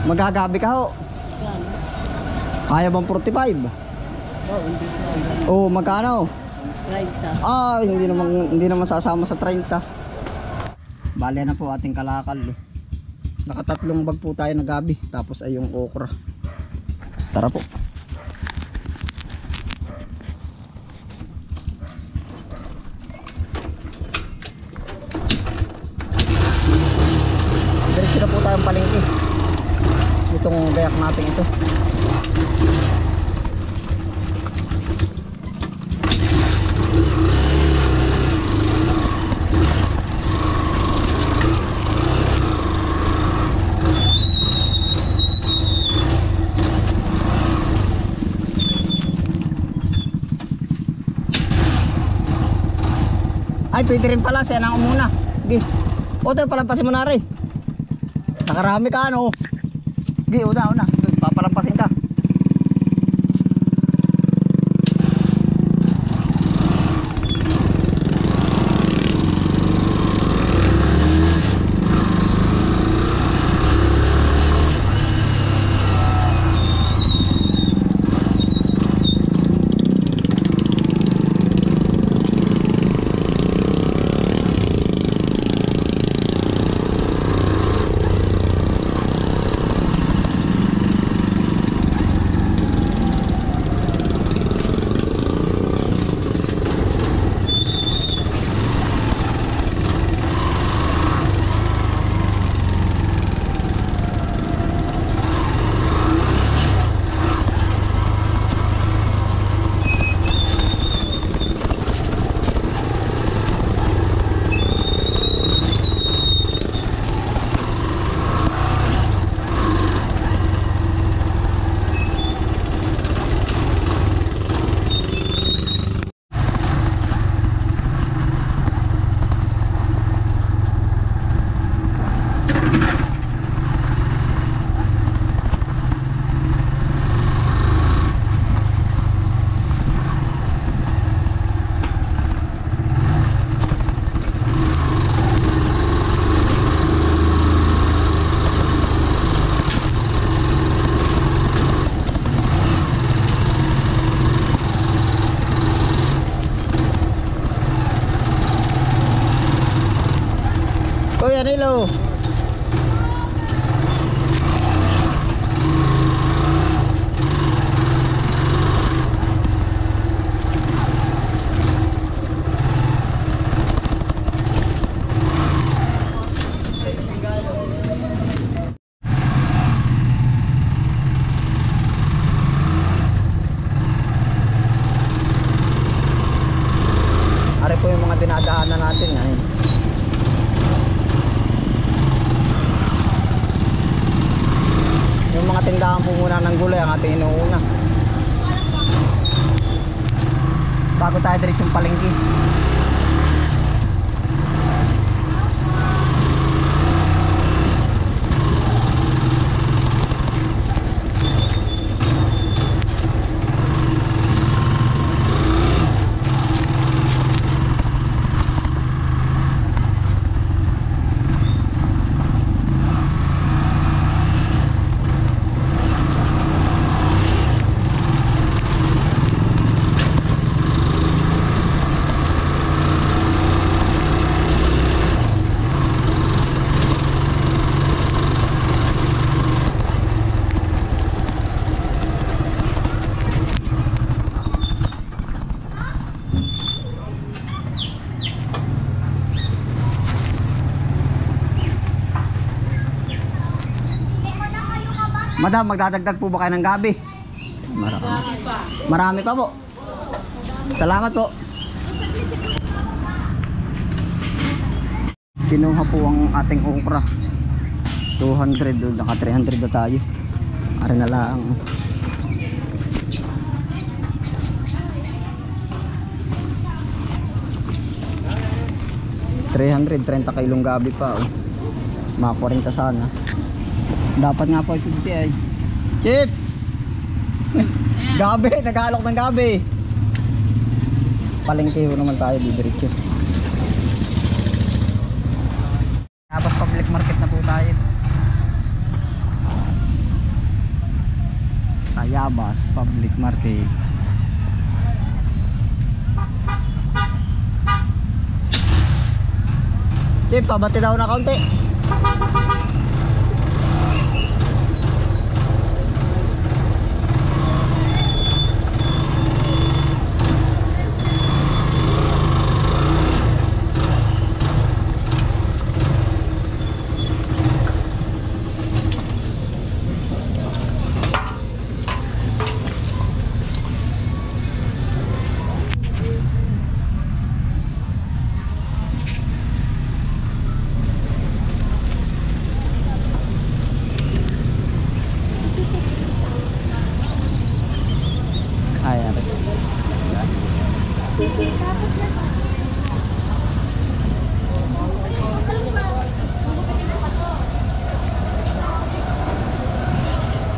Magagabi ka ho. Kaya bang 45? Oo, magkano? 30. Ah, hindi naman sasama sa 30. Bale na po ating kalakal. Nakatatlong bag po tayo na gabi. Tapos ay yung okra. Tara po. Diretso na po tayong palengke. Itong gayak natin ito. Ay, pwede rin pala. Siya nang umuna. Sige. O, tayo palampasin mo na rin. Nakarami ka ano. Sige, una. Papalampasin ka. Kuya Nilo. Ari po yung mga dinadaanan natin ngayon. Yung mga tindahan po muna ng gulay ang ating inuuna. Bago tayo diretsong palengke. Madam, magdadagdag po ba kayo ng gabi? Marami pa po. Salamat po. Kinuha po ang ating okra. 200 doon, naka 300 na tayo. Ari na lang. $330 kilong gabi pa. Oh. Mga 40 sana. Dapat nga po 50 ay. Chip! Gabi, nag-aalok ng gabi. Palengke ho naman tayo didiretso. Tapos public market na po tayo. Yabas Public Market. Chip, pabati daw na kaunti.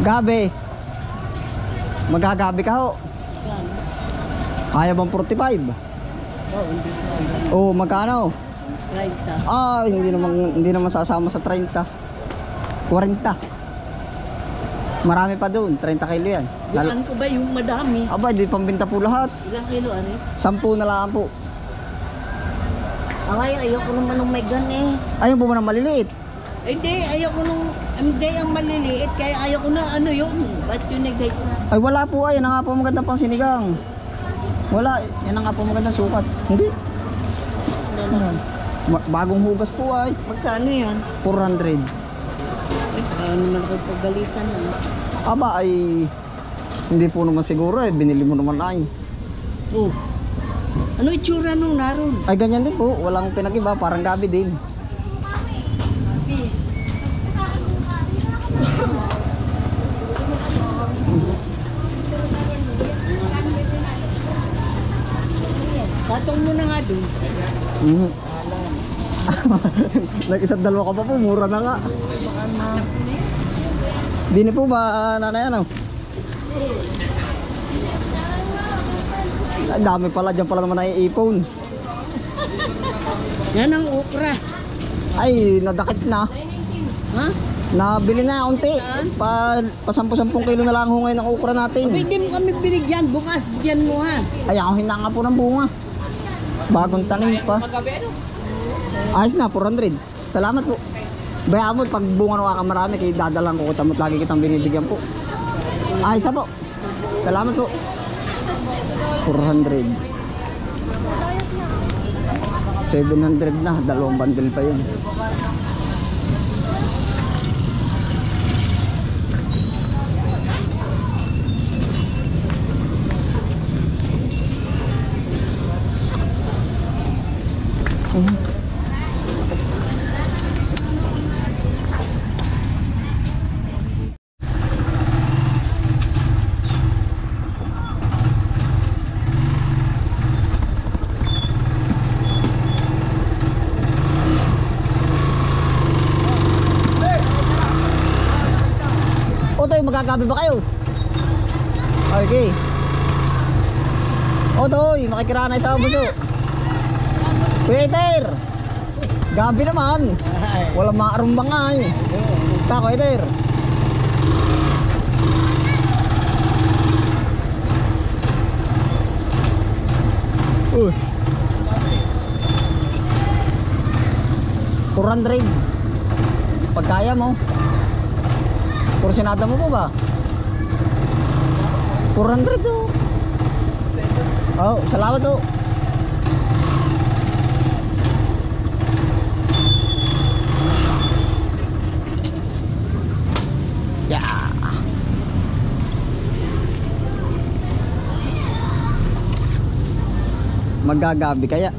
Gabi. Magagabi ka ho. Kaya bang 45? Oh, magkano? 30. Ah, hindi naman sasama sa 30. 40. Marami pa doon, 30 kilo yan. Bukan ko ba yung madami? Aba, di pambinta po lahat. Ilang kilo ano? 10 na lang po. Ay, ayoko naman ng may gan eh. Ayun po ba ng maliliit? Hindi, ayoko nung, hindi ang maliliit, kaya ayoko na ano yun. Ba't yun nagay ko na? Ay wala po, ay yan nga po maganda pang sinigang. Wala, yan nga po maganda sukat. Hindi. Bagong hugas po ay. Magkano yan? 400. Ano naman ako pagalitan na. Aba ay hindi po naman siguro eh, binili mo naman ay. Oh, ano itsura nung naroon? Ay ganyan din po, walang pinag-iba, parang gabi din. Patong mo na nga doon. Nag-isa't dalawa ka pa po, mura na nga. Dini po ba, nanay ano? Ang dami pala, dyan pala naman naiipon. Yan ang okra. Ay, nadakip na. Ha? Nabili na unti. Pa 10-10 kilo na lang ho ngayon ang okra natin. Pwede mo kami binigyan, bukas bigyan mo ha. Ay, ako hinanga po ng bunga. Bagong tanim pa. Ayos na, 400. Salamat po. Bayaan mo, pag bunga na ka marami, kaya dadalang ko kutamot lagi kitang binibigyan po. Ayos na po. Salamat po. 400. 700 na, dalawang bundle pa yun. Otoy, magkagabi ba kayo? Okay. Otoy, makikirana sa buso. Peter! Gabi naman. Walang maarumbang nga eh. Tako, Peter. Uy. 400. Pagkaya mo. Porsinada mo po ba? 400 to. Oh, salamat to. Yeah. Magagabi kaya.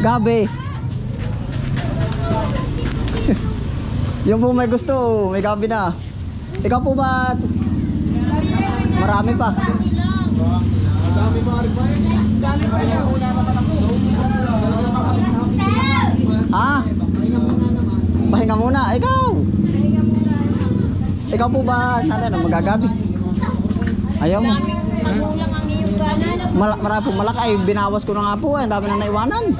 Gabi. Yung po may gusto, may gabi na. Ikaw po ba? Marami pa. Ah? Pahinga muna. Ikaw. Ikaw po ba? Sana na magagabi. Ayaw mo. magulang ang iyong gana. Marami po malaki. Ay, binawas ko na nga po. Ang dami na naiwanan.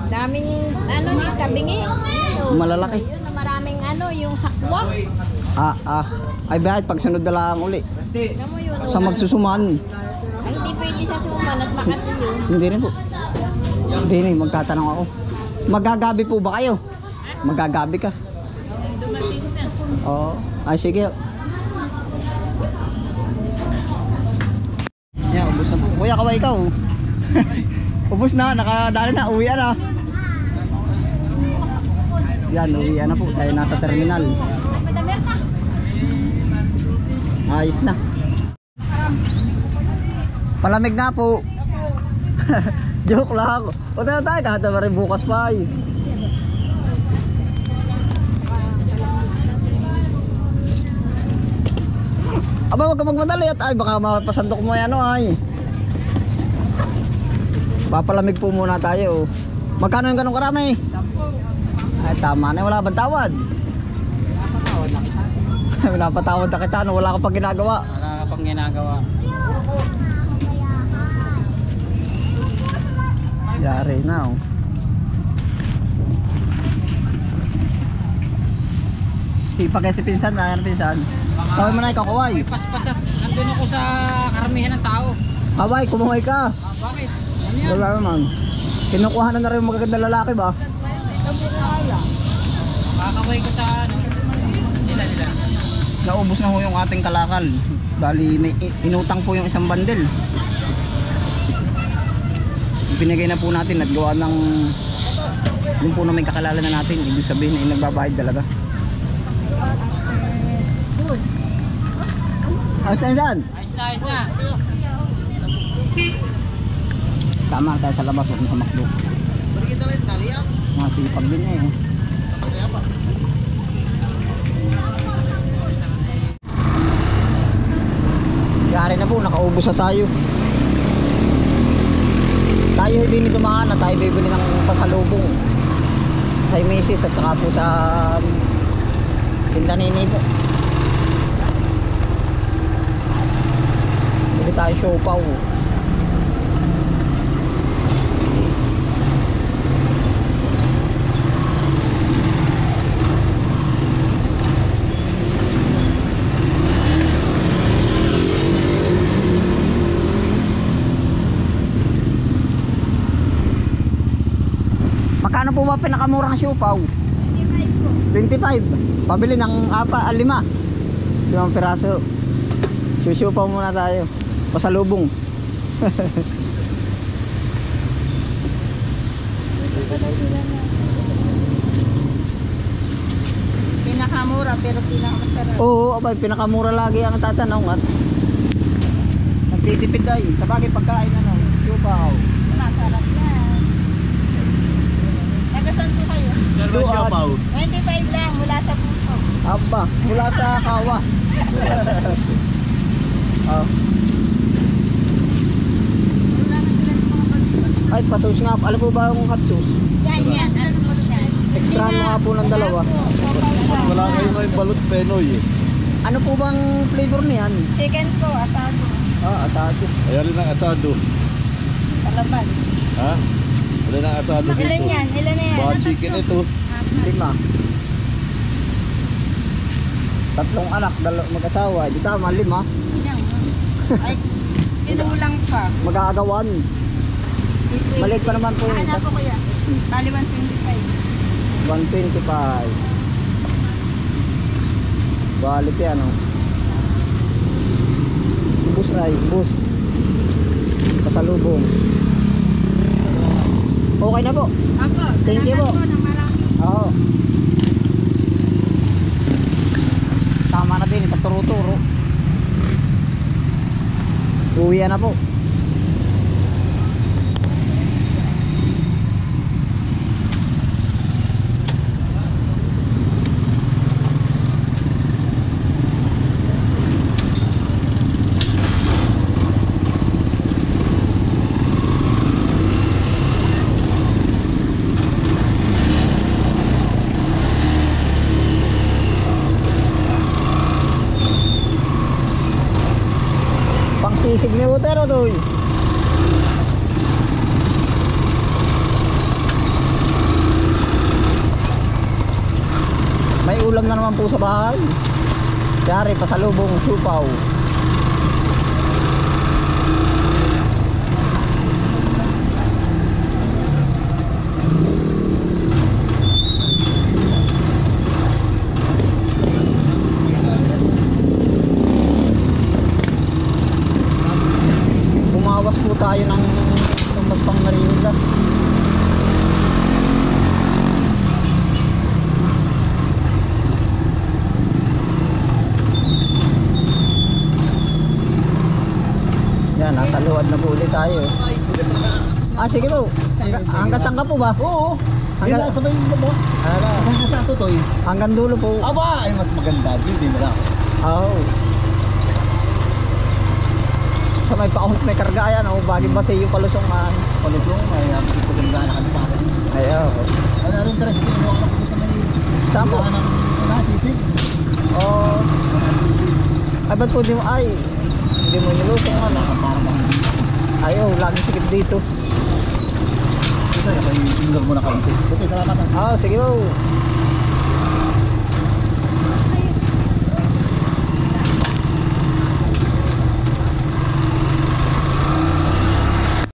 Daming ano ni tabingi. Malalaki. Yun na maraming ano yung sakwa. Ay, bakit pag sunod na lang uli. Alam mo yun. Sa magsusuman. Ay, hindi pwede sa suman at Makati yun. Hindi rin po. Hindi rin, magtatanong ako. Magagabi po ba kayo? Magagabi ka? Dumating na. Oo. Ay, sige. Yan, ubos na po. Kuya, kaway ikaw. Ubos na, nakadali na, uwian na. Yan, uwian na po. Tayo nasa terminal. Ayos na. Palamig na po. Joke lang. O tayo tayo, kahit na rin bukas pa ay. Aba, wag ka magmadali at ay baka mapasandok mo yan o ay. Papalamig po muna tayo. Magkano yung ganong karami? Ay tama na, wala bang tawad? Pinapatawad na kita, no? Wala ka pang ginagawa. Wala ka pang ginagawa. Yari na oh. Sipag kasi pinsan, ano pinsan? Kaway mo na ikaw, kaway. May paspas at nandun ako sa karamihan ng tao. Kaway, kumuhay ka. Bakit? Ano yan? Wala naman. Kinukuha na rin yung magaganda lalaki ba? Kakaway ko sa ano. Nila. Naubos na ho yung ating kalakal. Bali, may inutang po yung isang bandel. Binigay na po natin at gawa ng yung po na may kakilala na natin. Ibig sabihin ay nagbabayad talaga. Ayos na yan. Ayos na. Tama tayo sa labas, huwag sa makdo. Mga sipag din eh. Yari na po, nakaubos na tayo. Tayo hindi nito maana, tayo bibili ng pasalubong kay Mrs. at saka po sa Tindanini po. Bili tayo siopaw. Magkano po ba pinakamurang siopaw? 25. Pabili ng 5 limang piraso. Siopaw muna tayo. Pasalubong. Pinakamura pero pinakamasarap. Oo, abay, pinakamura lagi ang tatanong at nagtitipid ay. Sa bagay pagkain ano, siopaw. Masarap yan. Nagasan po kayo? Siopaw. 25 lang mula sa puso. Aba, mula sa kawa. Oh. Ay, pasus nga. Alam po ba yung hot sauce? Yan. Ano po siya? Extra mo nga po ng dalawa. Wala kayo na yung balot penoy eh. Ano po bang flavor niyan? Chicken po, asado. Asado. Ayan rin ang asado. Palaban. Ha? Wala na asado dito. Ilan yan? Ilan na yan? Baka chicken ito. 5. 3 anak, mag-asawa. Di tama, 5. Siyang. Ay, tinulang pa. Mag-aagawan. Maliit pa naman po yung isa. Hanap ko kuya. Bali 125. 125. Quality ano. Bus na bus. Pasalubong. Okay na po. Apo, Thank you po. salamat po ng marami. Oo. Tama na din sa turo-turo. Uwi na po. Pangsisig ni Uto. Montero doy. May ulam na naman po sa bahay. Yari, pasalubong, supaw. Bumawas po tayo ng tumbas pang merienda. Yan, nasa luwad na po ulit tayo. Ah, sige po. Hanggang saan ka po ba? Oo. Hanggang, Sabay mo ba? Hanggang sa tutoy. hanggang dulo po. Aba, ay mas maganda. Hindi mo lang. Oo. Sa may paahon may karga yan, oh, baging basi yung palusongan. Kulit mo, may pagkaganda na kami pa. Ay, oo. Ano rin tres, kinuha ko dito sa may... Saan po? ng sisig. Oh. Ay, ba't po di mo, ay, hindi mo nilusong ano. Para bang... Ayaw, laging sikip dito. Ito, yung finger mo na kaunti. Ito, salamat. Ah, sige po.